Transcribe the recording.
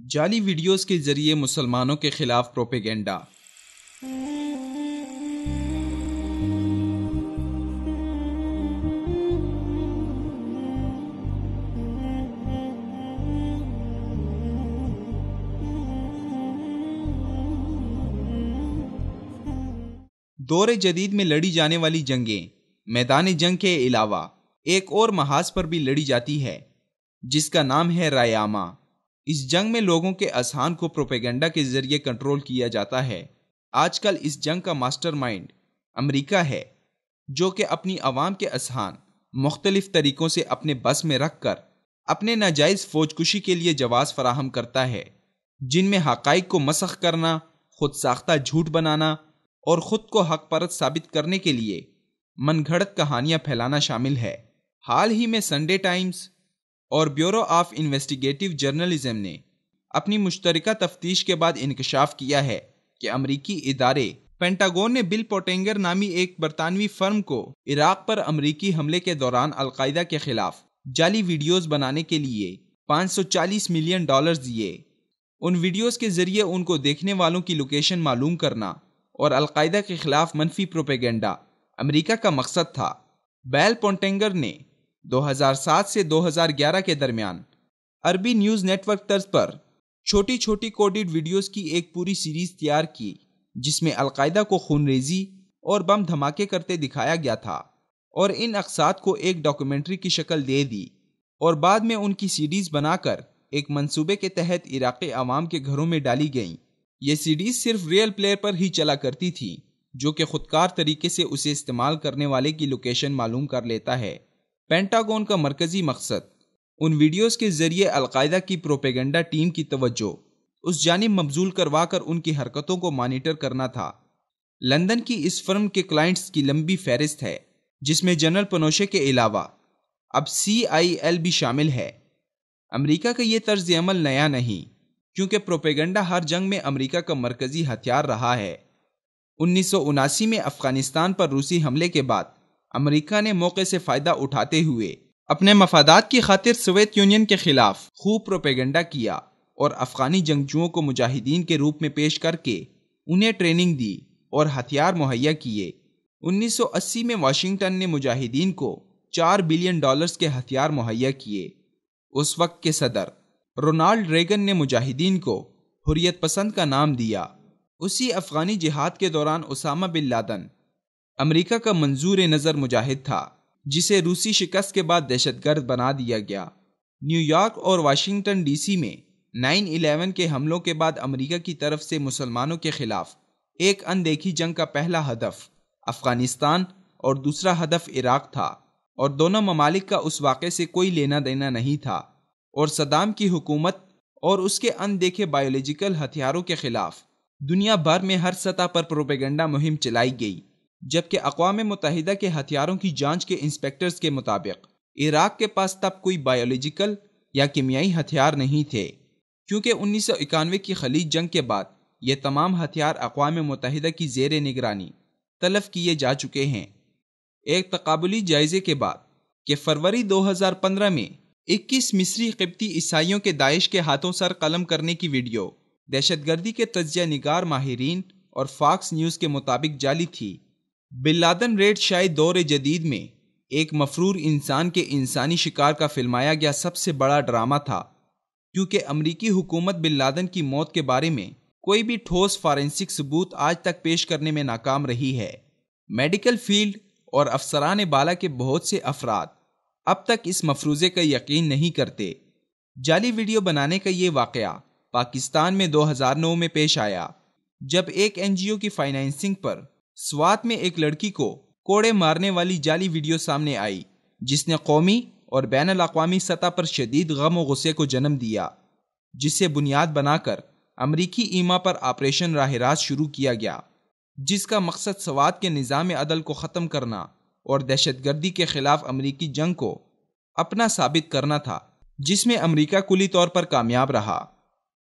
جعلی ویڈیوز کے ذریعے مسلمانوں کے خلاف پروپیگنڈا۔ دور جدید میں لڑی جانے والی جنگیں میدان جنگ کے علاوہ ایک اور محاذ پر بھی لڑی جاتی ہے جس کا نام ہے رائے عامہ۔ اس جنگ میں لوگوں کے اذہان کو پروپیگنڈا کے ذریعے کنٹرول کیا جاتا ہے۔ آج کل اس جنگ کا ماسٹر مائنڈ امریکہ ہے، جو کہ اپنی عوام کے اذہان مختلف طریقوں سے اپنے بس میں رکھ کر اپنے ناجائز فوج کشی کے لیے جواز فراہم کرتا ہے، جن میں حقائق کو مسخ کرنا، خود ساختہ جھوٹ بنانا اور خود کو حق پرست ثابت کرنے کے لیے من گھڑت کہانیاں پھیلانا شامل ہے۔ حال ہی میں سنڈے ٹائمز اور بیورو آف انویسٹیگیٹو جرنلزم نے اپنی مشترکہ تفتیش کے بعد انکشاف کیا ہے کہ امریکی ادارے پینٹاگون نے بل پوٹینگر نامی ایک برطانوی فرم کو عراق پر امریکی حملے کے دوران القاعدہ کے خلاف جعلی ویڈیوز بنانے کے لیے $540 ملین دیے۔ ان ویڈیوز کے ذریعے ان کو دیکھنے والوں کی لوکیشن معلوم کرنا اور القاعدہ کے خلاف منفی پروپیگنڈا امریکہ کا مقصد تھا۔ بیل پونٹینگر نے 2007 سے 2011 کے درمیان عربی نیوز نیٹ ورک طرز پر چھوٹی چھوٹی کوڈڈ ویڈیوز کی ایک پوری سیریز تیار کی، جس میں القاعدہ کو خون ریزی اور بم دھماکے کرتے دکھایا گیا تھا، اور ان اقساط کو ایک ڈاکومنٹری کی شکل دے دی اور بعد میں ان کی سیڈیز بنا کر ایک منصوبے کے تحت عراقی عوام کے گھروں میں ڈالی گئیں۔ یہ سیڈیز صرف ریئل پلیئر پر ہی چلا کرتی تھی، جو کہ خودکار طریقے سے اسے استعمال کرنے والے کی لوکیشن معلوم کر لیتا ہے۔ پینٹاگون کا مرکزی مقصد ان ویڈیوز کے ذریعے القاعدہ کی پروپیگنڈا ٹیم کی توجہ اس جانب مبذول کروا کر ان کی حرکتوں کو مانیٹر کرنا تھا۔ لندن کی اس فرم کے کلائنٹس کی لمبی فہرست ہے، جس میں جنرل پنوشے کے علاوہ اب CIL بھی شامل ہے۔ امریکہ کا یہ طرز عمل نیا نہیں، کیونکہ پروپیگنڈا ہر جنگ میں امریکہ کا مرکزی ہتھیار رہا ہے۔ 1979 میں افغانستان پر روسی حملے کے بعد امریکہ نے موقع سے فائدہ اٹھاتے ہوئے اپنے مفادات کی خاطر سوویت یونین کے خلاف خوب پروپیگنڈا کیا اور افغانی جنگجوؤں کو مجاہدین کے روپ میں پیش کر کے انہیں ٹریننگ دی اور ہتھیار مہیا کیے۔ 1980 میں واشنگٹن نے مجاہدین کو $4 بلین کے ہتھیار مہیا کیے۔ اس وقت کے صدر رونالڈ ریگن نے مجاہدین کو حریت پسند کا نام دیا۔ اسی افغانی جہاد کے دوران اسامہ بن لادن امریکہ کا منظور نظر مجاہد تھا، جسے روسی شکست کے بعد دہشت گرد بنا دیا گیا۔ نیو یارک اور واشنگٹن DC میں 9/11 کے حملوں کے بعد امریکہ کی طرف سے مسلمانوں کے خلاف ایک اندیکھی جنگ کا پہلا ہدف افغانستان اور دوسرا ہدف عراق تھا، اور دونوں ممالک کا اس واقعے سے کوئی لینا دینا نہیں تھا، اور صدام کی حکومت اور اس کے اندیکھے بایولوجیکل ہتھیاروں کے خلاف دنیا بھر میں ہر سطح پر پروپیگنڈا مہم چلائی گئی، جبکہ اقوام متحدہ کے ہتھیاروں کی جانچ کے انسپیکٹرز کے مطابق عراق کے پاس تب کوئی بایولوجیکل یا کیمیائی ہتھیار نہیں تھے، کیونکہ 1991 کی خلیج جنگ کے بعد یہ تمام ہتھیار اقوام متحدہ کی زیر نگرانی تلف کیے جا چکے ہیں۔ ایک تقابلی جائزے کے بعد کہ فروری 2015 میں 21 مصری قبطی عیسائیوں کے داعش کے ہاتھوں سر قلم کرنے کی ویڈیو دہشت گردی کے تجزیہ نگار ماہرین اور فاکس نیوز کے مطابق جعلی تھی۔ بن لادن ریڈ شاید دور جدید میں ایک مفرور انسان کے انسانی شکار کا فلمایا گیا سب سے بڑا ڈرامہ تھا، کیونکہ امریکی حکومت بن لادن کی موت کے بارے میں کوئی بھی ٹھوس فارنسک ثبوت آج تک پیش کرنے میں ناکام رہی ہے۔ میڈیکل فیلڈ اور افسران بالا کے بہت سے افراد اب تک اس مفروضے کا یقین نہیں کرتے۔ جعلی ویڈیو بنانے کا یہ واقعہ پاکستان میں 2009 میں پیش آیا، جب ایک NGO کی فائنینسنگ پر سوات میں ایک لڑکی کو کوڑے مارنے والی جعلی ویڈیو سامنے آئی، جس نے قومی اور بین الاقوامی سطح پر شدید غم و غصے کو جنم دیا، جس سے بنیاد بنا کر امریکی ایما پر آپریشن راہ راست شروع کیا گیا، جس کا مقصد سوات کے نظام عدل کو ختم کرنا اور دہشت گردی کے خلاف امریکی جنگ کو اپنا ثابت کرنا تھا، جس میں امریکہ کلی طور پر کامیاب رہا۔